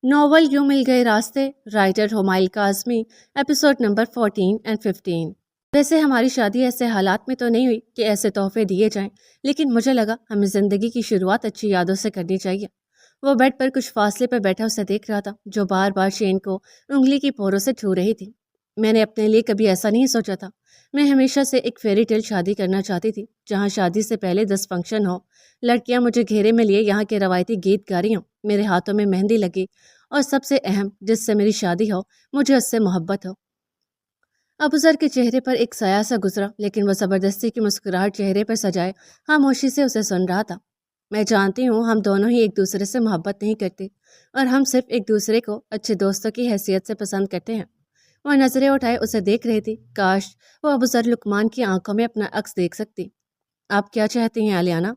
Novel یوں مل گئے راستے، writer Humail Kazmi, episode number 14 and 15۔ ویسے ہماری شادی ایسے حالات میں تو نہیں ہوئی کہ ایسے تحفے دیے جائیں، لیکن مجھے لگا ہمیں زندگی کی شروعات اچھی یادوں سے کرنی چاہیے۔ وہ بیڈ پر کچھ فاصلے پر بیٹھا اسے دیکھ رہا تھا جو بار بار شین کو انگلی کی پوروں سے چھو رہی تھی۔ میں نے اپنے لیے کبھی ایسا نہیں سوچا تھا۔ میں ہمیشہ سے ایک فیری ٹیل شادی کرنا چاہتی تھی جہاں شادی سے پہلے 10 فنکشن ہو، لڑکیاں مجھے گھیرے میں لیے یہاں کے روایتی گیت گا رہی ہوں، میرے ہاتھوں میں مہندی لگی، اور سب سے اہم جس سے میری شادی ہو، مجھے اس سے محبت ہو۔ ابوذر کے چہرے پر ایک سایہ سا گزرا، لیکن وہ زبردستی کی مسکراہٹ چہرے پر سجائے خاموشی سے اسے سن رہا تھا۔ میں جانتی ہوں ہم دونوں ہی ایک دوسرے سے محبت نہیں کرتے، اور ہم صرف ایک دوسرے کو اچھے دوستوں کی حیثیت سے پسند کرتے ہیں۔ وہ نظریں اٹھائے اسے دیکھ رہی تھی۔ کاش وہ ابوذر لقمان کی آنکھوں میں اپنا عکس دیکھ سکتی۔ آپ کیا چاہتی ہیں الیانا؟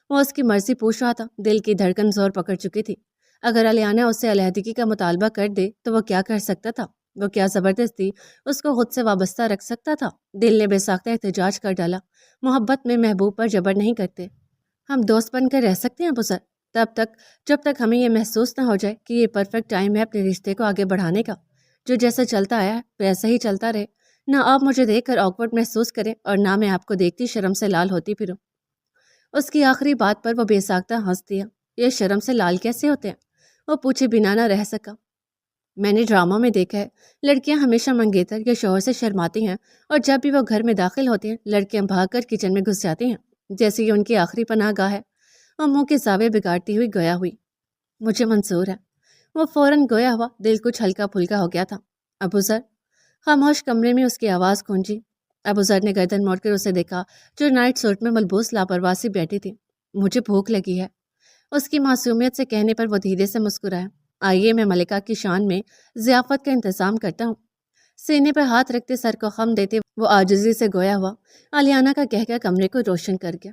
وہ اس کی مرضی پوچھ رہا تھا۔ دل کی دھڑکن زور پکڑ چکی تھی۔ اگر الیانا اس سے علیحدگی کا مطالبہ کر دے تو وہ کیا کر سکتا تھا؟ وہ کیا زبردستی اس کو خود سے وابستہ رکھ سکتا تھا؟ دل نے بے ساختہ احتجاج کر ڈالا۔ محبت میں محبوب پر جبر نہیں کرتے۔ ہم دوست بن کر رہ سکتے ہیں ابوذر، تب تک جب تک ہمیں یہ محسوس نہ ہو جائے کہ یہ پرفیکٹ ٹائم ہے اپنے رشتے کو آگے بڑھانے کا۔ جو جیسا چلتا آیا ہے ویسا ہی چلتا رہے۔ نہ آپ مجھے دیکھ کر آکورڈ محسوس کریں اور نہ میں آپ کو دیکھتی شرم سے لال ہوتی پھروں۔ اس کی آخری بات پر وہ بے ساختہ ہنس دیا۔ یہ شرم سے لال کیسے ہوتے ہیں؟ وہ پوچھے بنا نہ رہ سکا۔ میں نے ڈراموں میں دیکھا ہے، لڑکیاں ہمیشہ منگیتر یا شوہر سے شرماتی ہیں، اور جب بھی وہ گھر میں داخل ہوتے ہیں لڑکیاں بھاگ کر کچن میں گھس جاتی ہیں، جیسے یہ ان کی آخری پناہ گاہ ہے۔ وہ منہ کے زاویے بگاڑتی ہوئی گویا ہوئی۔ مجھے منظور ہے۔ وہ فوراً گویا ہوا، دل کچھ ہلکا پھلکا ہو گیا تھا۔ ابوذر؟ خاموش کمرے میں اس کی آواز گونجی۔ ابوذر نے گردن موڑ کر اسے دیکھا جو نائٹ سوٹ میں ملبوس لاپرواہ سی بیٹھی تھی۔ مجھے بھوک لگی ہے۔ اس کی معصومیت سے کہنے پر وہ دھیرے سے مسکرایا۔ آئیے میں ملکہ کی شان میں ضیافت کا انتظام کرتا ہوں۔ سینے پر ہاتھ رکھتے سر کو خم دیتے وہ عاجزی سے گویا ہوا۔ الیانا کا کہکہ کمرے کو روشن کر گیا۔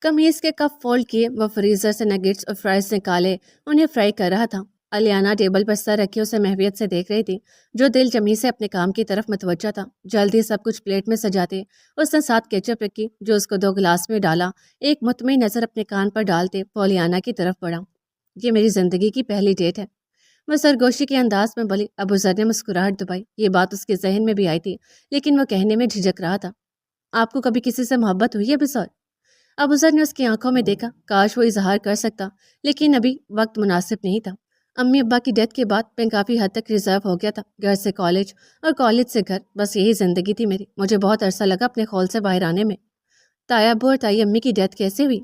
قمیض کے کف فولڈ کیے وہ فریزر سے نگیٹس اور فرائز نکالے انہیں فرائی کر رہا تھا۔ الیانا ٹیبل پر سر رکھے اسے محویت سے دیکھ رہی تھی جو دل جمی سے اپنے کام کی طرف متوجہ تھا۔ جلدی سب کچھ پلیٹ میں سجاتے اس نے ساتھ کیچپ رکھی جو اس کو 2 گلاس میں ڈالا۔ ایک مطمئن نظر اپنے کان پر ڈالتے وہ الیانا کی طرف بڑھا۔ یہ میری زندگی کی پہلی ڈیٹ ہے، وہ سرگوشی کے انداز میں بولی۔ ابوذر نے مسکراہٹ دبائی۔ یہ بات اس کے ذہن میں بھی آئی تھی لیکن وہ کہنے میں جھجک رہا تھا۔ آپ کو کبھی کسی سے محبت ہوئی ہے ابوذر؟ ابوذر نے اس کی آنکھوں میں دیکھا۔ کاش وہ اظہار کر سکتا لیکن ابھی وقت مناسب نہیں تھا۔ امی ابا کی ڈیتھ کے بعد میں کافی حد تک ریزرو ہو گیا تھا۔ گھر سے کالج اور کالج سے گھر، بس یہی زندگی تھی میری۔ مجھے بہت عرصہ لگا اپنے خول سے باہر آنے میں۔ تایا ابو اور تائی امی کی ڈیتھ کیسے ہوئی؟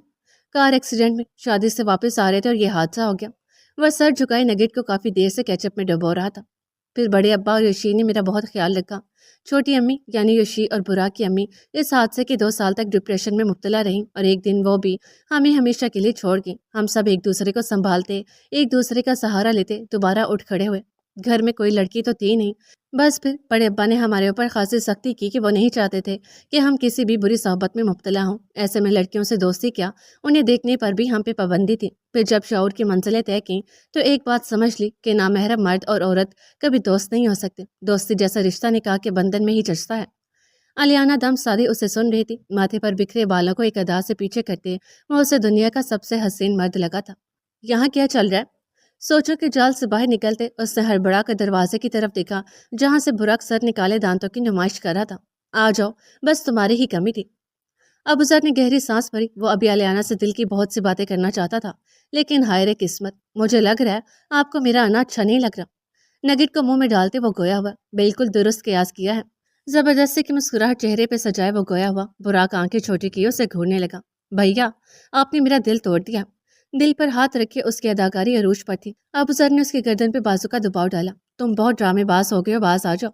کار ایکسیڈنٹ میں۔ شادی سے واپس آ رہے تھے اور یہ حادثہ ہو گیا۔ وہ سر جھکائے نگیٹ کو کافی دیر سے کیچپ میں ڈبو رہا تھا۔ پھر بڑے ابا اور یوشی نے میرا بہت خیال رکھا۔ چھوٹی امی یعنی یوشی اور برا کی امی اس حادثے کے 2 سال تک ڈپریشن میں مبتلا رہیں، اور ایک دن وہ بھی ہمیں ہمیشہ کے لیے چھوڑ گئیں۔ ہم سب ایک دوسرے کو سنبھالتے، ایک دوسرے کا سہارا لیتے، دوبارہ اٹھ کھڑے ہوئے۔ گھر میں کوئی لڑکی تو تھی نہیں، بس پھر بڑے ابا نے ہمارے اوپر خاصی سختی کی کہ وہ نہیں چاہتے تھے کہ ہم کسی بھی بری صحبت میں مبتلا ہوں۔ ایسے میں لڑکیوں سے دوستی کیا، انہیں دیکھنے پر بھی ہم پہ پابندی تھی۔ پھر جب شعور کی منزلیں طے کیں تو ایک بات سمجھ لی کہ نامحرم مرد اور عورت کبھی دوست نہیں ہو سکتے۔ دوستی جیسا رشتہ نکاح کے بندھن میں ہی جچتا ہے۔ الیانا دم سادی اسے سن رہی تھی، ماتھے پر بکھرے بالوں کو ایک ادا سے پیچھے کرتے وہ اسے دنیا کا سب سے حسین مرد لگا تھا۔ یہاں کیا چل رہا ہے؟ سوچو کہ جال سے باہر نکلتے اس نے ہڑبڑا کر دروازے کی طرف دیکھا جہاں سے برق سر نکالے دانتوں کی نمائش کر رہا تھا۔ آ جاؤ، بس تمہاری ہی کمی تھی۔ ابوذر نے گہری سانس بھری۔ وہ ابھی الیانا سے دل کی بہت سی باتیں کرنا چاہتا تھا لیکن ہائے رے قسمت، مجھے لگ رہا ہے آپ کو میرا آنا اچھا نہیں لگ رہا۔ نگٹ کو منہ میں ڈالتے وہ گویا ہوا۔ بالکل درست قیاس کیا ہے۔ زبردستی کی مسکراہٹ چہرے پہ سجائے وہ گویا ہوا۔ براق آنکھیں چھوٹی کی اسے گھورنے لگا۔ بھیا، آپ نے میرا دل توڑ دیا۔ دل پر ہاتھ رکھے اس کی اداکاری عروج پر تھی۔ ابوذر نے اس کی گردن پہ بازو کا دباؤ ڈالا۔ تم بہت ڈرامے باز ہو گئے ہو، باز آ جاؤ۔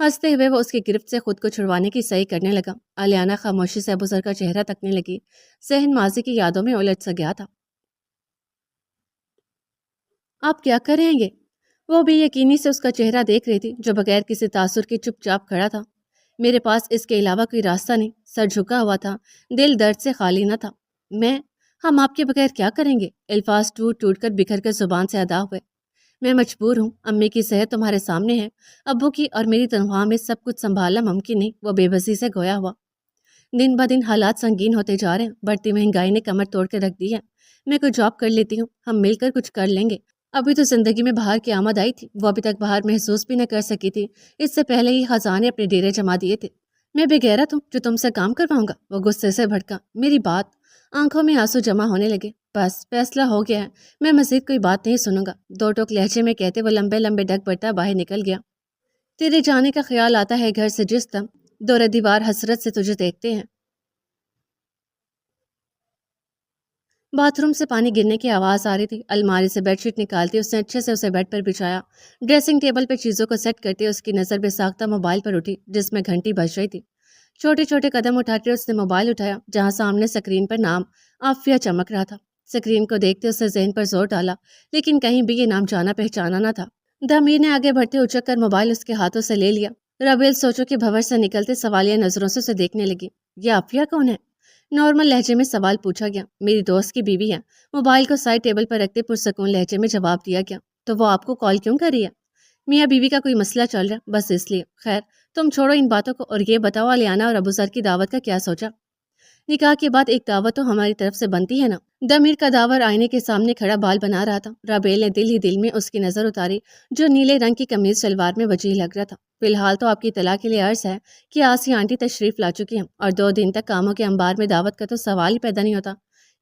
ہنستے ہوئے وہ اس کی گرفت سے خود کو چھڑوانے کی صحیح کرنے لگا۔ الیانا خاموشی سے ابوذر کا چہرہ تکنے لگی۔ ذہن ماضی کی یادوں میں الجھ سا گیا تھا۔ آپ کیا کر رہے ہیں یہ؟ وہ بھی یقینی سے اس کا چہرہ دیکھ رہی تھی جو بغیر کسی تاثر کے چپ چاپ کھڑا تھا۔ میرے پاس اس کے علاوہ کوئی راستہ نہیں۔ سر جھکا ہوا تھا، دل درد سے خالی نہ تھا۔ ہم آپ کے بغیر کیا کریں گے؟ الفاظ ٹوٹ ٹوٹ کر بکھر کر زبان سے ادا ہوئے۔ میں مجبور ہوں، امی کی صحت تمہارے سامنے ہے، ابو کی اور میری تنخواہ میں سب کچھ سنبھالنا ممکن نہیں۔ وہ بے بسی سے گویا ہوا۔ دن بدن حالات سنگین ہوتے جا رہے ہیں، بڑھتی مہنگائی نے کمر توڑ کے رکھ دی ہے۔ میں کوئی جاب کر لیتی ہوں، ہم مل کر کچھ کر لیں گے۔ ابھی تو زندگی میں باہر کی آمد آئی تھی، وہ ابھی تک باہر محسوس بھی نہ کر سکی تھی۔ اس سے پہلے ہی خزاں نے اپنے ڈیرے جما دیے تھے۔ میں بے غیرت ہوں جو تم سے کام کرواؤں گا؟ وہ غصے سے بھڑکا۔ میری بات، آنکھوں میں آنسو جمع ہونے لگے۔ بس فیصلہ ہو گیا ہے، میں مزید کوئی بات نہیں سنوں گا، دو ٹوک لہجے میں کہتے وہ لمبے لمبے ڈگ بڑھتا باہر نکل گیا۔ تیرے جانے کا خیال آتا ہے گھر سے جس دم، دور دیوار حسرت سے تجھے دیکھتے ہیں۔ باتھ روم سے پانی گرنے کی آواز آ رہی تھی۔ الماری سے بیڈ شیٹ نکالتی اس نے اچھے سے اسے بیڈ پر بچھایا۔ ڈریسنگ ٹیبل پہ چیزوں کو سیٹ کرتے اس کی نظر بے ساختہ موبائل پر اٹھی جس میں گھنٹی بج رہی تھی۔ چھوٹے چھوٹے قدم اٹھاتے اس نے موبائل اٹھایا جہاں سامنے سکرین پر نام عافیہ چمک رہا تھا۔ سکرین کو دیکھتے اس نے ذہن پر زور ڈالا، لیکن کہیں بھی یہ نام جانا پہچانا نہ تھا۔ دامیر نے آگے بڑھتے اچک کر موبائل اس کے ہاتھوں سے لے لیا۔ رابیل سوچو کے بھور سے نکلتے سوالیہ نظروں سے اسے دیکھنے لگی۔ یہ عافیہ کون ہے؟ نارمل لہجے میں سوال پوچھا گیا۔ میری دوست کی بیوی ہے۔ موبائل کو سائڈ ٹیبل پر رکھتے پرسکون لہجے میں جواب دیا گیا۔ تو وہ آپ کو کال کیوں کر رہی ہے؟ میاں بیوی کا کوئی مسئلہ چل رہا، بس اس لیے۔ خیر تم چھوڑو ان باتوں کو اور یہ بتاؤ الیانا اور ابوذر کی دعوت کا کیا سوچا؟ نکاح کے بعد ایک دعوت تو ہماری طرف سے بنتی ہے نا؟ دمیر کا داور آئینے کے سامنے کھڑا بال بنا رہا تھا۔ رابیل نے دل ہی دل میں اس کی نظر اتاری جو نیلے رنگ کی قمیض شلوار میں وجیح لگ رہا تھا۔ فی الحال تو آپ کی اطلاع کے لیے عرض ہے کہ آسی آنٹی تشریف لا چکی ہیں اور 2 دن تک کاموں کے انبار میں دعوت کا تو سوال ہی پیدا نہیں ہوتا۔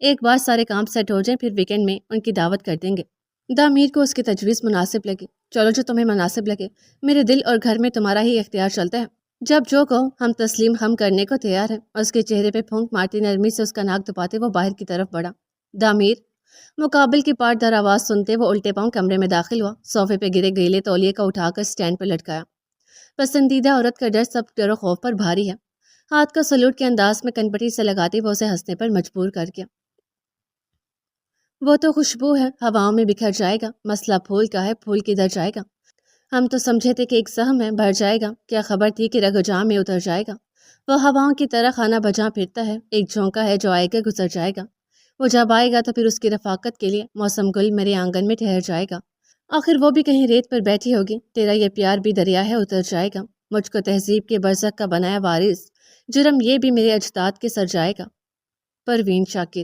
ایک بار سارے کام سیٹ ہو جائیں پھر ویکینڈ میں ان کی دعوت کر دیں گے۔ دامیر کو اس کی تجویز مناسب لگی۔ چلو جو تمہیں مناسب لگے، میرے دل اور گھر میں تمہارا ہی اختیار چلتا ہے۔ جب جو کہو ہم تسلیم ہم کرنے کو تیار ہیں۔ اس کے چہرے پہ پھونک مارتی نرمی سے اس کا ناک دباتے وہ باہر کی طرف بڑھا۔ دامیر مقابل کی پارٹ در آواز سنتے وہ الٹے پاؤں کمرے میں داخل ہوا۔ صوفے پہ گرے گیلے تولیے کا اٹھا کر سٹینڈ پر لٹکایا۔ پسندیدہ عورت کا ڈر سب ڈر و خوف پر بھاری ہے۔ ہاتھ کا سلوٹ کے انداز میں کنپٹی سے لگاتی وہ اسے ہنسنے پر مجبور کر گیا۔ وہ تو خوشبو ہے، ہواؤں میں بکھر جائے گا۔ مسئلہ پھول کا ہے، پھول کدھر جائے گا؟ ہم تو سمجھے تھے کہ ایک سہم ہے، بھر جائے گا، کیا خبر تھی کہ رگ و جاں میں اتر جائے گا۔ وہ ہواؤں کی طرح خانہ بجاں پھرتا ہے، ایک جھونکا ہے جو آئے گا گزر جائے گا۔ وہ جب آئے گا تو پھر اس کی رفاقت کے لیے موسم گل میرے آنگن میں ٹھہر جائے گا۔ آخر وہ بھی کہیں ریت پر بیٹھی ہوگی، تیرا یہ پیار بھی دریا ہے اتر جائے گا۔ مجھ کو تہذیب کے برزخ کا بنایا وارث، جرم یہ بھی میرے اجداد کے سر جائے گا۔ پروین شاکر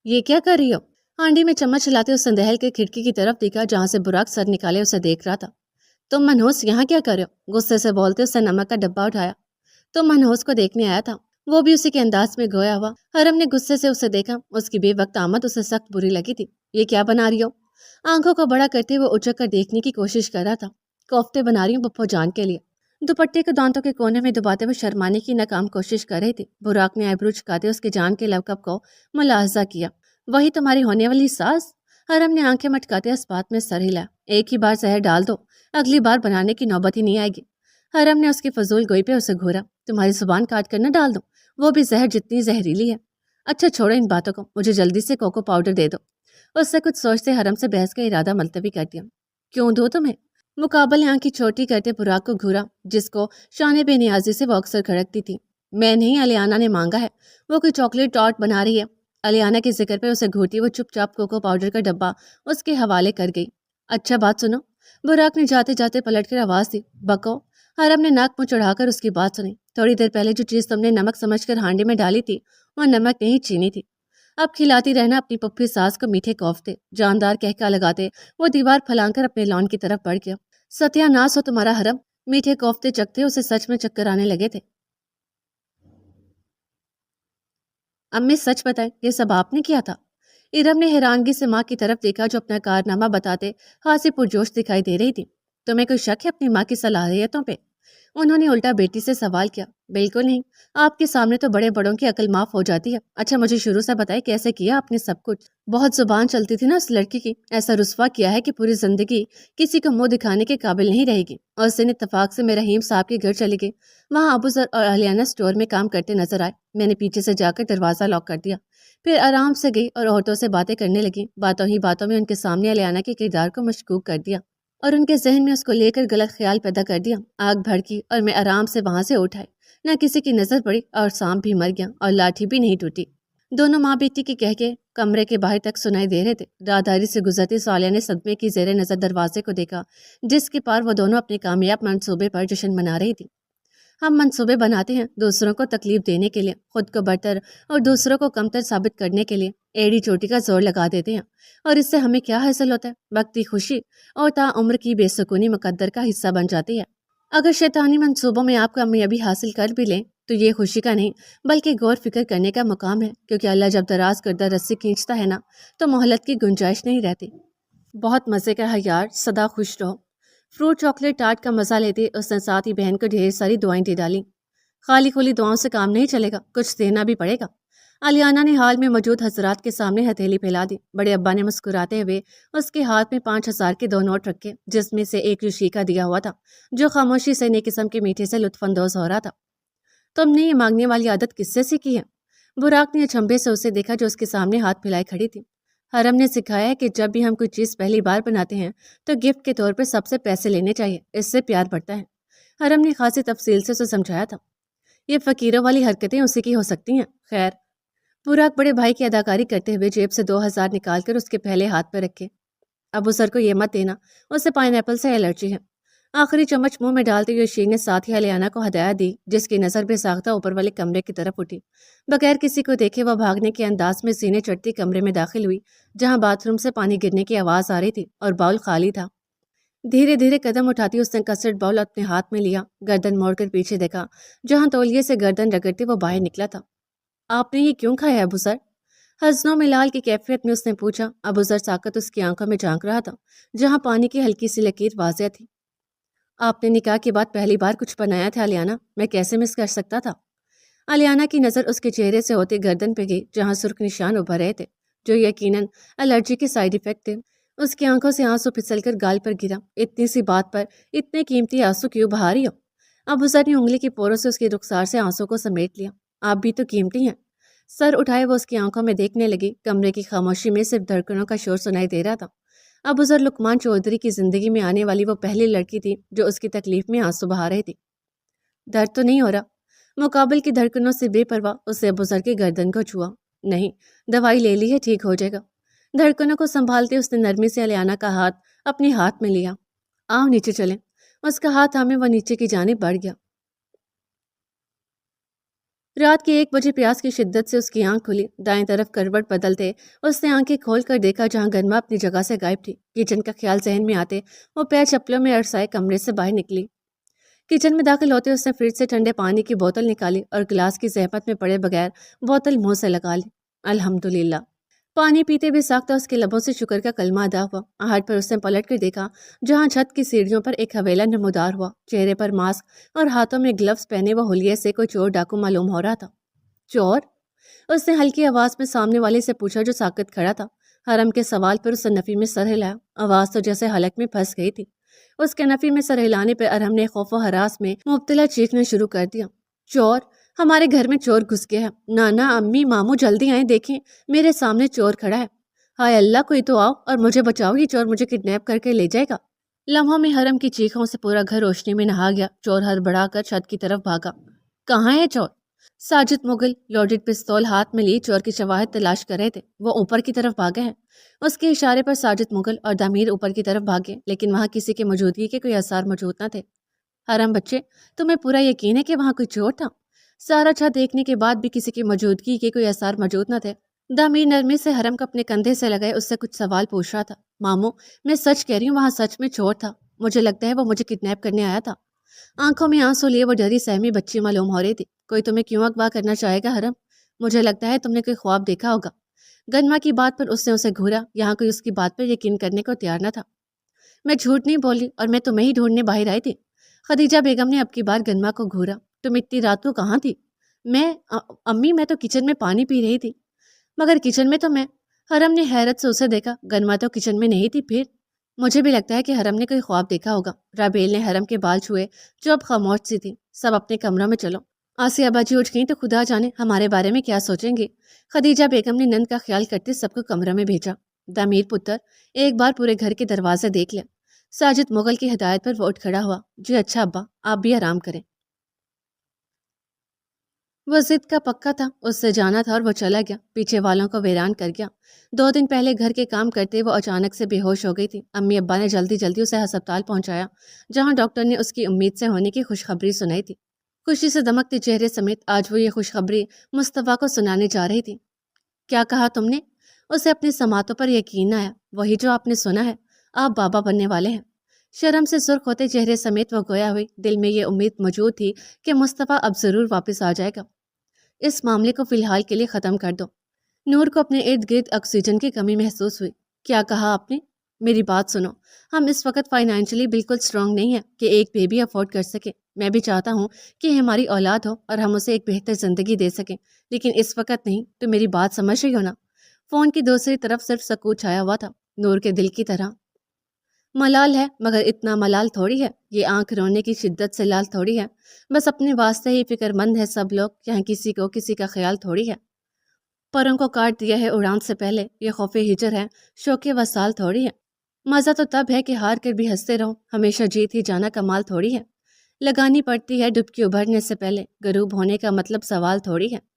یہ کیا کر رہی ہو؟ ہانڈی میں چمچ چلاتے اس سندہل کے کھڑکی کی طرف دیکھا جہاں سے براق سر نکالے اسے دیکھ رہا تھا۔ تم منحوس یہاں کیا کر رہے ہو؟ غصے سے بولتے اس نے نمک کا ڈبہ اٹھایا۔ تم منحوس کو دیکھنے آیا تھا، وہ بھی اسی کے انداز میں گویا ہوا۔ حرم نے غصے سے اسے دیکھا، اس کی بے وقت آمد اسے سخت بری لگی تھی۔ یہ کیا بنا رہی ہو؟ آنکھوں کو بڑا کرتے وہ اچک کر دیکھنے کی کوشش کر رہا تھا۔ کوفتے بنا رہی ہوں پپو جان کے لیے۔ دوپٹے کو دانتوں کے کونے میں دباتے وہ شرمانے کی ناکام کوشش کر رہی تھی۔ براق نے آئیبرو چکاتے اس کے جان کے لقب کو ملاحظہ کیا۔ وہی تمہاری ہونے والی ساس؟ حرم نے آنکھیں مٹکاتے اس بات میں سر ہلا۔ ایک ہی بار زہر ڈال دو، اگلی بار بنانے کی نوبت ہی نہیں آئے گی۔ حرم نے اس کی فضول گوئی پہ اسے گھورا۔ تمہاری زبان کاٹ کر نہ ڈال دو، وہ بھی زہر جتنی زہریلی ہے۔ اچھا چھوڑو ان باتوں کو، مجھے جلدی سے کوکو پاؤڈر دے دو۔ اس سے کچھ سوچتے حرم سے بحث کا ارادہ ملتوی کر دیا۔ کیوں دو تمہیں؟ مقابل آنکھ کی چھوٹی کرتے براق کو گھورا جس کو شان بے نیازی سے وہ اکثر کھڑکتی تھی۔ میں نہیں، الیانا نے مانگا ہے، وہ کوئی چاکلیٹ ٹارٹ بنا رہی ہے۔ الیانا کے ذکر پہ اسے گھوٹی وہ چپ چاپ کوکو پاؤڈر کا ڈبہ اس کے حوالے کر گئی۔ اچھا بات سنو، براق نے جاتے جاتے پلٹ کر آواز دی۔ بکو۔ حرم نے ناک منہ چڑھا کر اس کی بات سنی۔ تھوڑی دیر پہلے جو چیز تم نے نمک سمجھ کر ہانڈی میں ڈالی تھی وہ نمک نہیں چینی تھی۔ اب کھلاتی رہنا اپنی پپھی ساس کو میٹھے کوفتے، جاندار کہکا لگاتے وہ دیوار پھلانگ کر اپنے لان کی طرف بڑھ گیا۔ ستیہ ناس ہو تمہارا حرم، میٹھے کوفتے چکتے اسے سچ میں چکر آنے لگے تھے۔ امی سچ بتائیں، یہ سب آپ نے کیا تھا؟ ارم نے حیرانگی سے ماں کی طرف دیکھا جو اپنا کارنامہ بتاتے خاصی پرجوش دکھائی دے رہی تھی۔ تمہیں کوئی شک ہے اپنی ماں کی صلاحیتوں پہ؟ انہوں نے الٹا بیٹی سے سوال کیا۔ بالکل نہیں، آپ کے سامنے تو بڑے بڑوں کی عقل معاف ہو جاتی ہے۔ اچھا مجھے شروع سے بتائے کیسے کیا آپ نے سب کچھ؟ بہت زبان چلتی تھی نا اس لڑکی کی، ایسا رسوا کیا ہے کہ پوری زندگی کسی کو منہ دکھانے کے قابل نہیں رہے گی۔ اور اس دن اتفاق سے میں رحیم صاحب کے گھر چلی گئی، وہاں ابوذر اور الیانا اسٹور میں کام کرتے نظر آئے۔ میں نے پیچھے سے جا کر دروازہ لاک کر دیا، پھر آرام سے گئی اور عورتوں سے باتیں کرنے لگی۔ باتوں ہی باتوں میں ان کے سامنے الیانا کے کردار کو مشکوک کر دیا اور ان کے ذہن میں اس کو لے کر غلط خیال پیدا کر دیا۔ آگ بھڑکی اور میں آرام سے وہاں سے اٹھ آئی، نہ کسی کی نظر پڑی اور سانپ بھی مر گیا اور لاٹھی بھی نہیں ٹوٹی۔ دونوں ماں بیٹی کے کہہ کے کمرے کے باہر تک سنائی دے رہے تھے۔ راہداری سے گزرتی صالحہ نے صدمے کی زیر نظر دروازے کو دیکھا جس کے پار وہ دونوں اپنے کامیاب منصوبے پر جشن منا رہی تھی۔ ہم منصوبے بناتے ہیں دوسروں کو تکلیف دینے کے لیے، خود کو برتر اور دوسروں کو کمتر ثابت کرنے کے لیے ایڑی چوٹی کا زور لگا دیتے ہیں، اور اس سے ہمیں کیا حاصل ہوتا ہے؟ وقتی خوشی اور تا عمر کی بے سکونی مقدر کا حصہ بن جاتی ہے۔ اگر شیطانی منصوبوں میں آپ کامیابی حاصل کر بھی لیں تو یہ خوشی کا نہیں بلکہ غور فکر کرنے کا مقام ہے، کیونکہ اللہ جب دراز کردہ رسی کھینچتا ہے نا تو مہلت کی گنجائش نہیں رہتی۔ بہت مزے کا ہے یار، سدا خوش رہو۔ فروٹ چاکلیٹ ٹارٹ کا مزہ لیتے اس نے ساتھ ہی بہن کو ڈھیر ساری دعائیں دے ڈالی۔ خالی کھلی دعاؤں سے کام نہیں چلے گا، کچھ دینا بھی پڑے گا۔ الیانا نے حال میں موجود حضرات کے سامنے ہتھیلی پھیلا دی۔ بڑے ابا نے مسکراتے ہوئے اس کے ہاتھ میں 5,000 کے 2 نوٹ رکھے، جس میں سے ایک رشی کا دیا ہوا تھا، جو خاموشی سے نئی قسم کے میٹھے سے لطف اندوز ہو رہا تھا۔ تم نے یہ مانگنے والی عادت کس سے سیکھی ہے؟ براق نے اچنبے سے اسے دیکھا جو اس کے سامنے ہاتھ پھیلائے کھڑی تھی۔ حرم نے سکھایا ہے کہ جب بھی ہم کوئی چیز پہلی بار بناتے ہیں تو گفٹ کے طور پہ سب سے پیسے لینے چاہیے، اس سے پیار بڑھتا ہے۔ حرم نے خاصی تفصیل سے اسے سمجھایا تھا۔ یہ فقیروں والی حرکتیں اسی کی ہو سکتی ہیں۔ خیر، براق بڑے بھائی کی اداکاری کرتے ہوئے جیب سے 2,000 نکال کر اس کے پہلے ہاتھ پر رکھے۔ ابو سر کو یہ مت دینا، اسے پائن ایپل سے الرجی ہے۔ آخری چمچ منہ میں ڈالتے ہوئے شیر نے ساتھ ہی الیانا کو ہدایت دی، جس کی نظر بے ساختہ اوپر والے کمرے کی طرف اٹھی۔ بغیر کسی کو دیکھے وہ بھاگنے کے انداز میں سینے چڑھتی کمرے میں داخل ہوئی، جہاں باتھ روم سے پانی گرنے کی آواز آ رہی تھی اور باؤل خالی تھا۔ دھیرے دھیرے قدم اٹھاتی اس نے کسٹرڈ باؤل اپنے ہاتھ میں لیا، گردن موڑ کر پیچھے دیکھا، جہاں تولیے سے گردن رگڑتے وہ باہر نکلا تھا۔ آپ نے یہ کیوں کھایا ابو سر؟ حسنوں میں لال کی کیفیت میں اس نے پوچھا۔ ابو سر ساکت اس کی آنکھوں میں جھانک رہا تھا، جہاں پانی کی ہلکی سی لکیر واضح تھی۔ آپ نے نکاح کے بعد پہلی بار کچھ بنایا تھا الیانا، میں کیسے مس کر سکتا تھا؟ الیانا کی نظر اس کے چہرے سے ہوتے گردن پہ گئی، جہاں سرخ نشان ابھر رہے تھے، جو یقیناً الرجی کے سائیڈ ایفیکٹ تھے۔ اس کی آنکھوں سے آنسو پھسل کر گال پر گرا۔ اتنی سی بات پر اتنے قیمتی آنسو کیوں بہا رہی ہو؟ ابو سر نے انگلی کی پوروں سے اس کی رخسار سے آنسو کو سمیٹ لیا۔ آپ بھی تو قیمتی ہیں۔ سر اٹھائے وہ اس کی آنکھوں میں دیکھنے لگی۔ کمرے کی خاموشی میں صرف دھڑکنوں کا شور سنائی دے رہا تھا۔ ابو ذر لقمان چودھری کی زندگی میں آنے والی وہ پہلی لڑکی تھی جو اس کی تکلیف میں آنسو بہا رہی تھی۔ درد تو نہیں ہو رہا؟ مقابل کی دھڑکنوں سے بے پرواہ اس نے ابو ذر کی گردن کو چھوا۔ نہیں، دوائی لے لی ہے، ٹھیک ہو جائے گا۔ دھڑکنوں کو سنبھالتے اس نے نرمی سے الیانا کا ہاتھ اپنے ہاتھ میں لیا۔ آؤ نیچے چلیں۔ اس کا ہاتھ تھامے وہ نیچے کی جانب بڑھ گیا۔ رات کے 1 بجے پیاس کی شدت سے اس کی آنکھ کھلی۔ دائیں طرف کروٹ بدلتے اس نے آنکھیں کھول کر دیکھا، جہاں گنما اپنی جگہ سے غائب تھی۔ کچن کا خیال ذہن میں آتے وہ پیر چپلوں میں ارسائے کمرے سے باہر نکلی۔ کچن میں داخل ہوتے اس نے فریج سے ٹھنڈے پانی کی بوتل نکالی اور گلاس کی زحمت میں پڑے بغیر بوتل منہ سے لگا لی۔ الحمدللہ۔ پانی پیتے بے ساختہ اس کے لبوں سے شکر کا کلمہ ادا ہوا۔ آہٹ پر اس نے پلٹ کر دیکھا، جہاں چھت کی سیڑھیوں پر ایک حویلا نمودار ہوا۔ چہرے پر ماسک اور ہاتھوں میں گلوز پہنے وہ حلیے سے کوئی چور ڈاکو معلوم ہو رہا تھا۔ چور؟ اس نے ہلکی آواز میں سامنے والے سے پوچھا جو ساکت کھڑا تھا۔ حرم کے سوال پر اس نے نفی میں سر ہلایا۔ آواز تو جیسے حلق میں پھنس گئی تھی۔ اس کے نفی میں سر ہلانے پر ارہم نے خوف و ہراس میں مبتلا چیخنا شروع کر دیا۔ چور؟ ہمارے گھر میں چور گھس گیا ہے۔ نانا، امی، ماموں جلدی آئیں، دیکھیں میرے سامنے چور کھڑا ہے۔ ہائے اللہ، کوئی تو آؤ اور مجھے بچاؤ، یہ چور مجھے کڈنیپ کر کے لے جائے گا۔ لمحوں میں حرم کی چیخوں سے پورا گھر روشنی میں نہا گیا۔ چور ہڑبڑا کر چھت کی طرف بھاگا۔ کہاں ہے چور؟ ساجد مغل لوڈڈ پستول ہاتھ میں لی چور کی شواہد تلاش کر رہے تھے۔ وہ اوپر کی طرف بھاگے ہیں۔ اس کے اشارے پر ساجد مغل اور دامیر اوپر کی طرف بھاگے، لیکن وہاں کسی کے موجودگی کے کوئی آثار موجود نہ تھے۔ حرم بچے، تمہیں پورا یقین ہے کہ وہاں کوئی چور تھا؟ سارا چھت دیکھنے کے بعد بھی کسی کی موجودگی کے کوئی آثار موجود نہ تھے۔ دامیر نرمی سے حرم کو اپنے کندھے سے لگائے اس سے کچھ سوال پوچھ رہا تھا۔ ماموں، میں سچ کہہ رہی ہوں، وہاں سچ میں چور تھا۔ مجھے لگتا ہے وہ مجھے کڈنیپ کرنے آیا تھا۔ آنکھوں میں آنسو لیے وہ ڈری سہمی بچی معلوم ہو رہی تھی۔ کوئی تمہیں کیوں اغوا کرنا چاہے گا حرم؟ مجھے لگتا ہے تم نے کوئی خواب دیکھا ہوگا۔ گنما کی بات پر اس نے اسے گھورا۔ یہاں کوئی اس کی بات پر یقین کرنے کو تیار نہ تھا۔ میں جھوٹ نہیں بولی اور میں تمہیں ہی ڈھونڈنے باہر آئی تھی۔ خدیجہ بیگم نے اب کی بار گنما کو گھورا۔ تم اتنی رات کو کہاں تھی؟ امی، میں تو کچن میں پانی پی رہی تھی۔ مگر کچن میں تو میں… حرم نے حیرت سے اسے دیکھا۔ گنما تو کچن میں نہیں تھی پھر؟ مجھے بھی لگتا ہے کہ حرم نے کوئی خواب دیکھا ہوگا۔ رابیل نے حرم کے بال چھوئے جو اب خاموش سی تھی۔ سب اپنے کمروں میں چلو۔ آسیہ باجی اٹھ گئیں تو خدا جانے ہمارے بارے میں کیا سوچیں گے۔ خدیجہ بیگم نے نند کا خیال کرتے سب کو کمروں میں بھیجا۔ دامیر پتر، ایک بار پورے گھر کے دروازے دیکھ لیا۔ ساجد مغل کی ہدایت پر وہ اٹھ کھڑا ہوا۔ جی اچھا ابا، آپ بھی آرام کریں۔ وہ ضد کا پکا تھا، اس سے جانا تھا اور وہ چلا گیا، پیچھے والوں کو ویران کر گیا۔ 2 دن پہلے گھر کے کام کرتے وہ اچانک سے بے ہوش ہو گئی تھی۔ امی ابا نے جلدی جلدی اسے ہسپتال پہنچایا، جہاں ڈاکٹر نے اس کی امید سے ہونے کی خوشخبری سنائی تھی۔ خوشی سے دمکتے چہرے سمیت آج وہ یہ خوشخبری مصطفیٰ کو سنانے جا رہی تھی۔ کیا کہا تم نے؟ اسے اپنی سماعتوں پر یقین آیا۔ وہی جو آپ نے سنا ہے، آپ بابا بننے والے ہیں۔ شرم سے سرخ ہوتے چہرے سمیت وہ گویا ہوئی، دل میں یہ امید موجود تھی کہ مصطفیٰ اب ضرور واپس آ جائے گا۔ اس معاملے کو فی الحال کے لیے ختم کر دو۔ نور کو اپنے ارد گرد آکسیجن کی کمی محسوس ہوئی۔ کیا کہا آپ نے؟ میری بات سنو، ہم اس وقت فائنینشلی بالکل اسٹرانگ نہیں ہیں کہ ایک بیبی افورڈ کر سکیں۔ میں بھی چاہتا ہوں کہ ہماری اولاد ہو اور ہم اسے ایک بہتر زندگی دے سکیں، لیکن اس وقت نہیں۔ تو میری بات سمجھ رہی ہو نا؟ فون کی دوسری طرف صرف سکوت چھایا ہوا تھا، نور کے دل کی طرح۔ ملال ہے، مگر اتنا ملال تھوڑی ہے، یہ آنکھ رونے کی شدت سے لال تھوڑی ہے۔ بس اپنے واسطے ہی فکر مند ہے سب لوگ، یہاں کسی کا خیال تھوڑی ہے۔ پروں کو کاٹ دیا ہے اڑان سے پہلے، یہ خوف ہجر ہے، شوق وصال تھوڑی ہے۔ مزہ تو تب ہے کہ ہار کر بھی ہنستے رہو، ہمیشہ جیت ہی جانا کمال تھوڑی ہے۔ لگانی پڑتی ہے ڈبکی ابھرنے سے پہلے، غروب ہونے کا مطلب سوال تھوڑی ہے۔